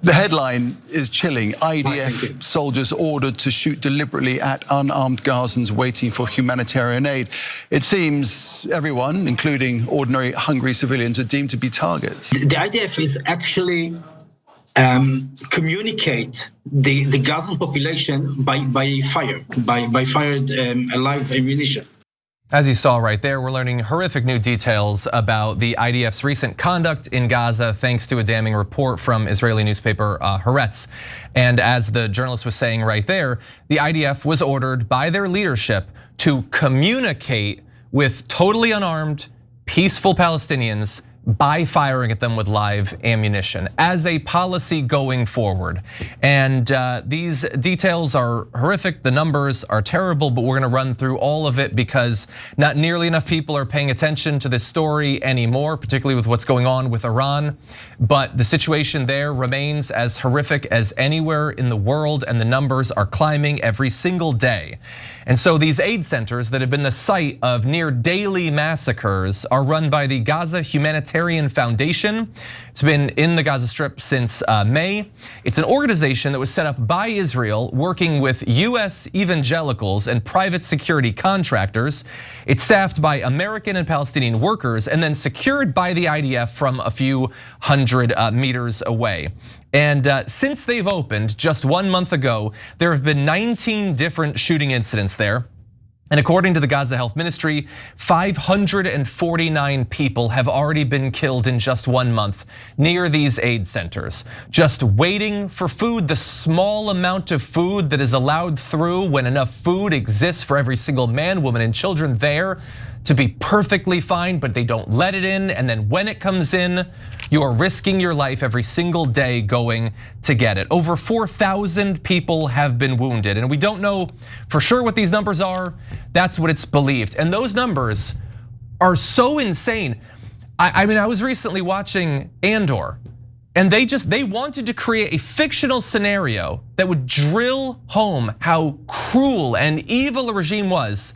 The headline is chilling. IDF soldiers ordered to shoot deliberately at unarmed Gazans waiting for humanitarian aid. It seems everyone, including ordinary hungry civilians, are deemed to be targets. The IDF is actually communicate the Gazan population by fired live ammunition. As you saw right there, we're learning horrific new details about the IDF's recent conduct in Gaza, thanks to a damning report from Israeli newspaper Haaretz. And as the journalist was saying right there, the IDF was ordered by their leadership to communicate with totally unarmed, peaceful Palestinians by firing at them with live ammunition as a policy going forward. And these details are horrific, the numbers are terrible, but we're gonna run through all of it because not nearly enough people are paying attention to this story anymore, particularly with what's going on with Iran. But the situation there remains as horrific as anywhere in the world, and the numbers are climbing every single day. And so these aid centers that have been the site of near daily massacres are run by the Gaza Humanitarian Foundation. It's been in the Gaza Strip since May. It's an organization that was set up by Israel working with US evangelicals and private security contractors. It's staffed by American and Palestinian workers and then secured by the IDF from a few hundred meters away. And since they've opened just 1 month ago, there have been 19 different shooting incidents there. And according to the Gaza Health Ministry, 549 people have already been killed in just 1 month near these aid centers, just waiting for food, the small amount of food that is allowed through when enough food exists for every single man, woman, and children there to be perfectly fine, but they don't let it in. And then when it comes in, you are risking your life every single day going to get it. Over 4,000 people have been wounded, and we don't know for sure what these numbers are. That's what it's believed. And those numbers are so insane. I mean, I was recently watching Andor, and they wanted to create a fictional scenario that would drill home how cruel and evil a regime was.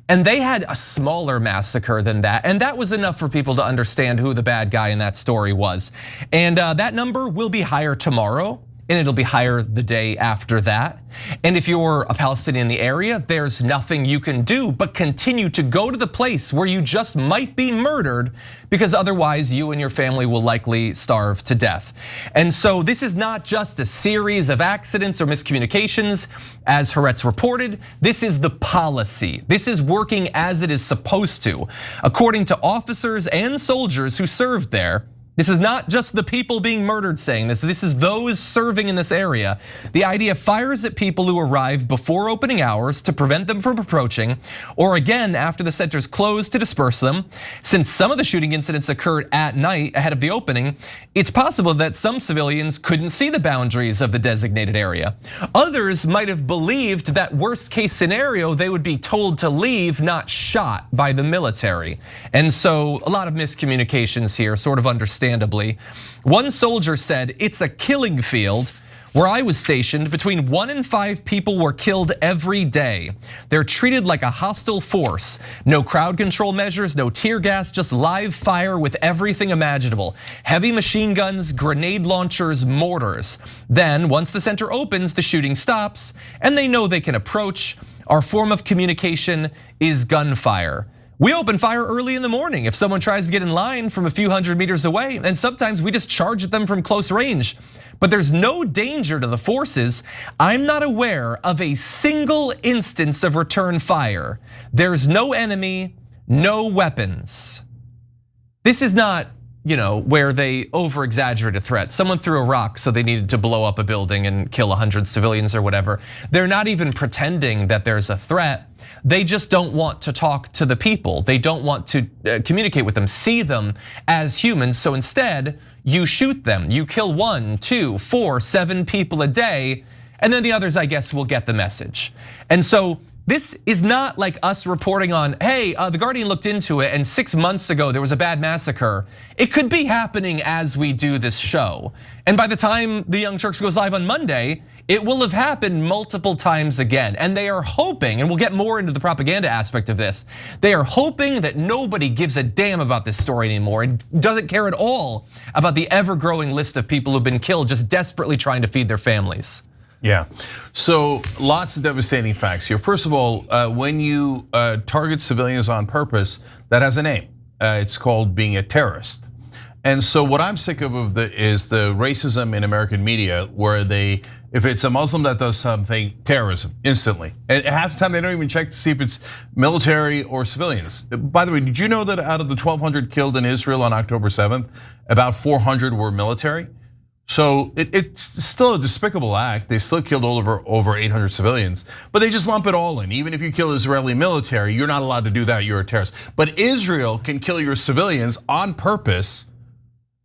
And they had a smaller massacre than that. And that was enough for people to understand who the bad guy in that story was. And that number will be higher tomorrow, and it'll be higher the day after that. And if you're a Palestinian in the area, there's nothing you can do but continue to go to the place where you just might be murdered, because otherwise you and your family will likely starve to death. And so this is not just a series of accidents or miscommunications, as Haaretz reported. This is the policy. This is working as it is supposed to. According to officers and soldiers who served there, this is not just the people being murdered saying this. This is those serving in this area. The IDF fires at people who arrive before opening hours to prevent them from approaching, or again after the centers close to disperse them. Since some of the shooting incidents occurred at night ahead of the opening, it's possible that some civilians couldn't see the boundaries of the designated area. Others might have believed that worst case scenario, they would be told to leave, not shot by the military. And so a lot of miscommunications here, sort of understandably. One soldier said, "It's a killing field. Where I was stationed, between 1 and 5 people were killed every day. They're treated like a hostile force. No crowd control measures, no tear gas, just live fire with everything imaginable. Heavy machine guns, grenade launchers, mortars. Then once the center opens, the shooting stops and they know they can approach. Our form of communication is gunfire. We open fire early in the morning if someone tries to get in line from a few hundred meters away, and sometimes we just charge at them from close range. But there's no danger to the forces. I'm not aware of a single instance of return fire. There's no enemy, no weapons." This is not, where they over-exaggerate a threat. Someone threw a rock so they needed to blow up a building and kill 100 civilians or whatever. They're not even pretending that there's a threat. They just don't want to talk to the people. They don't want to communicate with them, see them as humans. So instead, you shoot them. You kill 1, 2, 4, 7 people a day, and then the others, I guess, will get the message. And so this is not like us reporting on, hey, the Guardian looked into it and 6 months ago there was a bad massacre. It could be happening as we do this show. And by the time the Young Turks goes live on Monday, it will have happened multiple times again. And they are hoping, and we'll get more into the propaganda aspect of this, they are hoping that nobody gives a damn about this story anymore and doesn't care at all about the ever-growing list of people who've been killed just desperately trying to feed their families. Yeah, so lots of devastating facts here. First of all, when you target civilians on purpose, that has a name. It's called being a terrorist. And so what I'm sick of is the racism in American media where if it's a Muslim that does something, terrorism, instantly. And half the time they don't even check to see if it's military or civilians. By the way, did you know that out of the 1,200 killed in Israel on October 7th, about 400 were military? So it's still a despicable act. They still killed over 800 civilians, but they just lump it all in. Even if you kill Israeli military, you're not allowed to do that, you're a terrorist. But Israel can kill your civilians on purpose,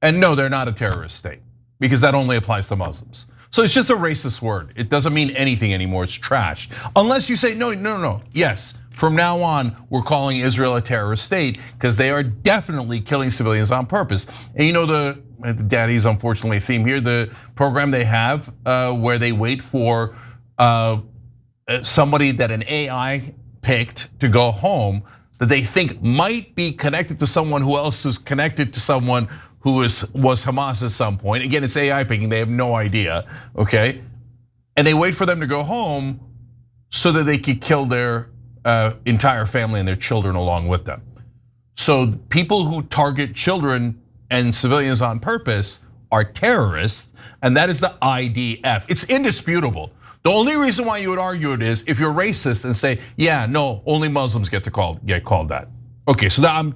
and no, they're not a terrorist state, because that only applies to Muslims. So it's just a racist word. It doesn't mean anything anymore, it's trash. Unless you say, no, yes, from now on, we're calling Israel a terrorist state, because they are definitely killing civilians on purpose. And you know the daddy's unfortunately theme here, the program they have where they wait for somebody that an AI picked to go home that they think might be connected to someone who else is connected to someone who was Hamas at some point. Again, it's AI picking, they have no idea, okay? And they wait for them to go home so that they could kill their entire family and their children along with them. So people who target children and civilians on purpose are terrorists, and that is the IDF. It's indisputable. The only reason why you would argue it is if you're racist and say, yeah, no, only Muslims get called that. Okay, so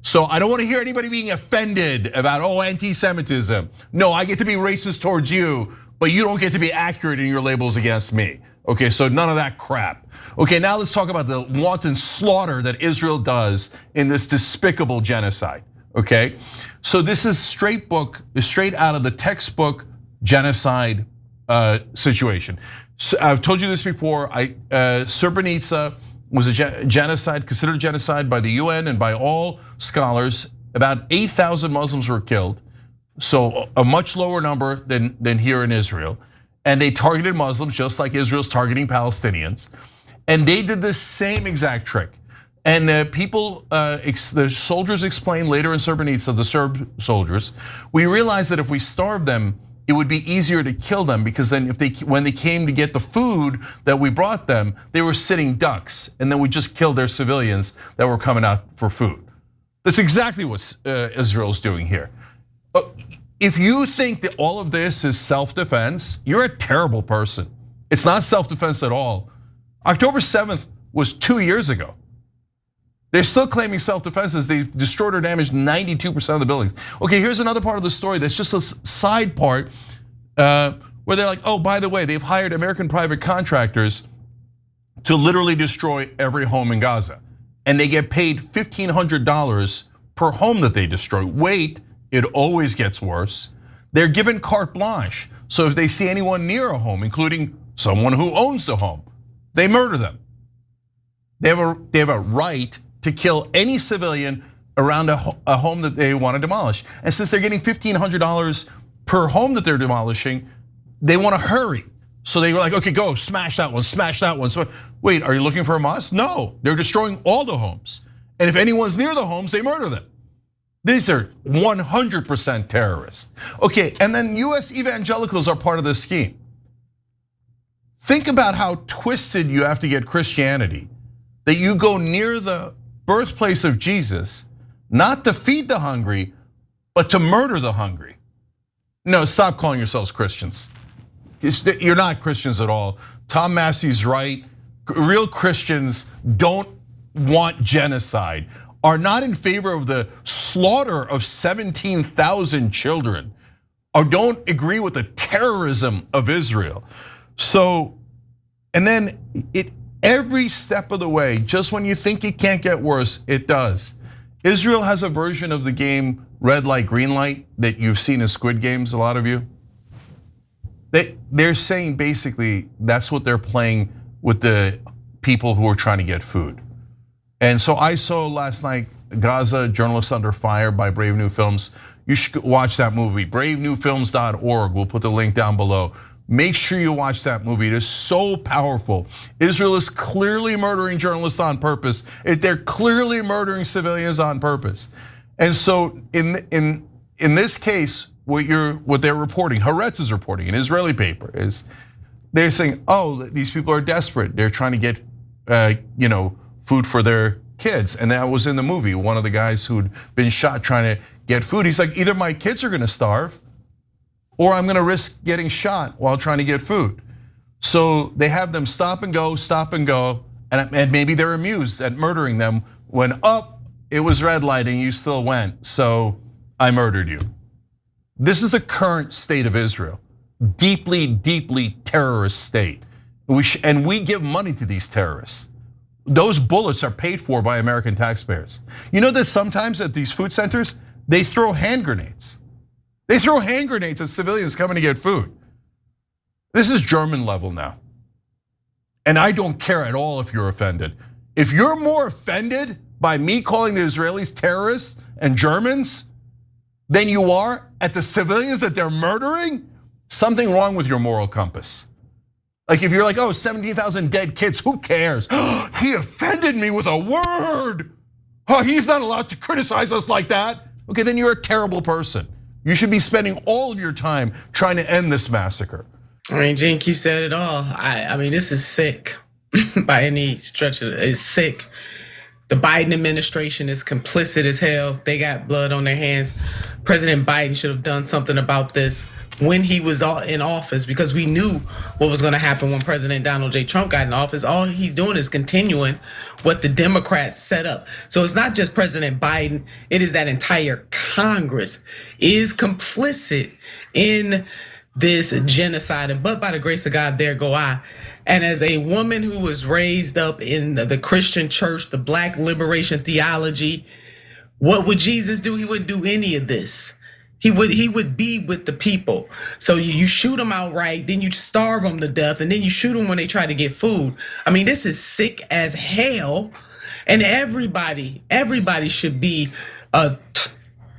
so I don't want to hear anybody being offended about, anti-Semitism. No, I get to be racist towards you, but you don't get to be accurate in your labels against me. Okay, so none of that crap. Okay, now let's talk about the wanton slaughter that Israel does in this despicable genocide. Okay, so this is straight out of the textbook genocide situation. So I've told you this before. Srebrenica was a genocide, considered a genocide by the UN and by all scholars. About 8,000 Muslims were killed, so a much lower number than here in Israel. And they targeted Muslims just like Israel's targeting Palestinians. And they did the same exact trick. And the soldiers explained later in Srebrenica, the Serb soldiers, we realized that if we starved them, it would be easier to kill them, because then when they came to get the food that we brought them, they were sitting ducks, and then we just killed their civilians that were coming out for food. That's exactly what Israel's doing here. If you think that all of this is self-defense, you're a terrible person. It's not self-defense at all. October 7th was 2 years ago. They're still claiming self-defense as they destroyed or damaged 92% of the buildings. Okay, here's another part of the story that's just a side part where they're like, by the way, they've hired American private contractors to literally destroy every home in Gaza. And they get paid $1,500 per home that they destroy. Wait, it always gets worse. They're given carte blanche. So if they see anyone near a home, including someone who owns the home, they murder them. They have a right to kill any civilian around a home that they want to demolish. And since they're getting $1,500 per home that they're demolishing, they want to hurry. So they were like, okay, go smash that one, smash that one. So wait, are you looking for Hamas? No, they're destroying all the homes. And if anyone's near the homes, they murder them. These are 100% terrorists. Okay, and then US evangelicals are part of this scheme. Think about how twisted you have to get Christianity, that you go near the birthplace of Jesus, not to feed the hungry, but to murder the hungry. No, stop calling yourselves Christians. You're not Christians at all. Tom Massey's right. Real Christians don't want genocide, are not in favor of the slaughter of 17,000 children, or don't agree with the terrorism of Israel. So, and then every step of the way, just when you think it can't get worse, it does. Israel has a version of the game red light, green light that you've seen in Squid Games, a lot of you. They're saying basically that's what they're playing with the people who are trying to get food. And so I saw last night Gaza, Journalists Under Fire by Brave New Films. You should watch that movie, bravenewfilms.org. We'll put the link down below. make sure you watch that movie. It is so powerful. Israel is clearly murdering journalists on purpose. They're clearly murdering civilians on purpose. And so in this case, what they're reporting, Haaretz is reporting, an Israeli paper, is they're saying, oh, these people are desperate. They're trying to get food for their kids. And that was in the movie. One of the guys who'd been shot trying to get food, he's like, either my kids are gonna starve or I'm gonna risk getting shot while trying to get food. So they have them stop and go, and maybe they're amused at murdering them when it was red lighting, you still went, so I murdered you. This is the current state of Israel. Deeply, deeply terrorist state. And we give money to these terrorists. Those bullets are paid for by American taxpayers. You know that sometimes at these food centers, they throw hand grenades. They throw hand grenades at civilians coming to get food. This is German level now. And I don't care at all if you're offended. If you're more offended by me calling the Israelis terrorists and Germans than you are at the civilians that they're murdering, something wrong with your moral compass. Like if you're like, 17,000 dead kids, who cares? He offended me with a word. He's not allowed to criticize us like that. Okay, then you're a terrible person. You should be spending all of your time trying to end this massacre. I mean, Jink, you said it all. I mean, this is sick by any stretch of it. It's sick. The Biden administration is complicit as hell. They got blood on their hands. President Biden should have done something about this when he was in office, because we knew what was gonna happen when President Donald J. Trump got in office. All he's doing is continuing what the Democrats set up. So it's not just President Biden, it is that entire Congress is complicit in this genocide. But by the grace of God, there go I. And as a woman who was raised up in the Christian church, the Black liberation theology, what would Jesus do? He wouldn't do any of this. He would be with the people. So you shoot them outright, then you starve them to death, and then you shoot them when they try to get food. I mean, this is sick as hell, and everybody should be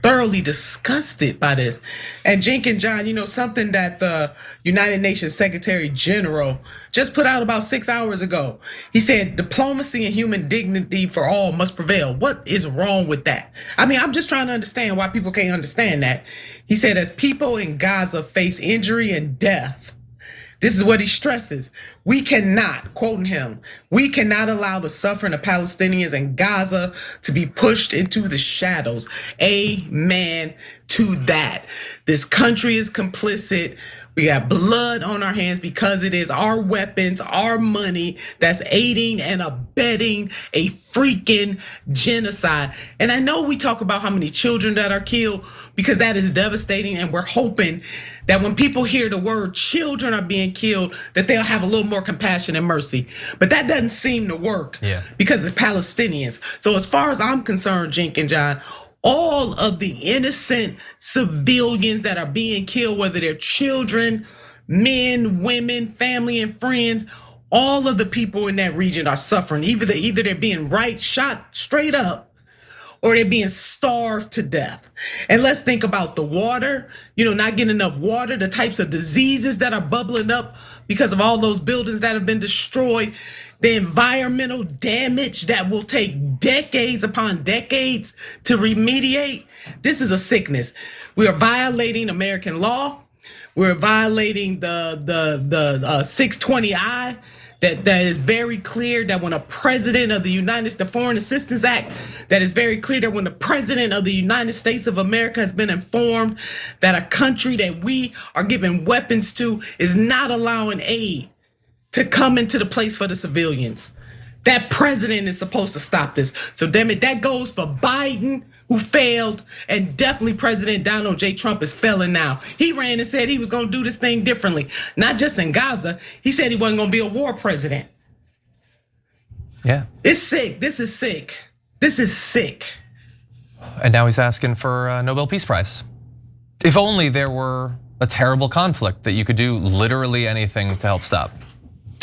thoroughly disgusted by this. And Jink and John, something that the United Nations Secretary General just put out about 6 hours ago. He said, diplomacy and human dignity for all must prevail. What is wrong with that? I mean, I'm just trying to understand why people can't understand that. He said, as people in Gaza face injury and death, this is what he stresses. We cannot, quoting him, we cannot allow the suffering of Palestinians in Gaza to be pushed into the shadows. Amen to that. This country is complicit. We got blood on our hands because it is our weapons, our money that's aiding and abetting a freaking genocide. And I know we talk about how many children that are killed because that is devastating, and we're hoping that when people hear the word children are being killed, that they'll have a little more compassion and mercy. But that doesn't seem to work because it's Palestinians. So as far as I'm concerned, Jink and John, all of the innocent civilians that are being killed, whether they're children, men, women, family, and friends, all of the people in that region are suffering. Either they're being shot straight up, or they're being starved to death. And let's think about the water, not getting enough water, the types of diseases that are bubbling up because of all those buildings that have been destroyed, the environmental damage that will take decades upon decades to remediate. This is a sickness. We are violating American law. We're violating the 620I. That is very clear that when a president of the United States, the Foreign Assistance Act, that is very clear that when the president of the United States of America has been informed that a country that we are giving weapons to is not allowing aid to come into the place for the civilians. That president is supposed to stop this. So damn it, that goes for Biden, who failed, and definitely President Donald J. Trump is failing now. He ran and said he was gonna do this thing differently, not just in Gaza. He said he wasn't gonna be a war president. Yeah. It's sick, this is sick. This is sick. And now he's asking for a Nobel Peace Prize. If only there were a terrible conflict that you could do literally anything to help stop.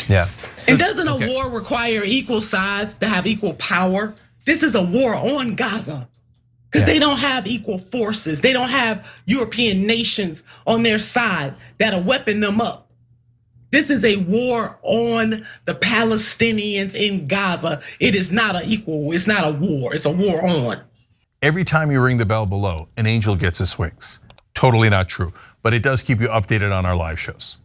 Yeah. And doesn't a war require equal sides to have equal power? This is a war on Gaza. Because they don't have equal forces. They don't have European nations on their side that'll weapon them up. This is a war on the Palestinians in Gaza. It is not it's not a war, it's a war on. Every time you ring the bell below, an angel gets his wings. Totally not true, but it does keep you updated on our live shows.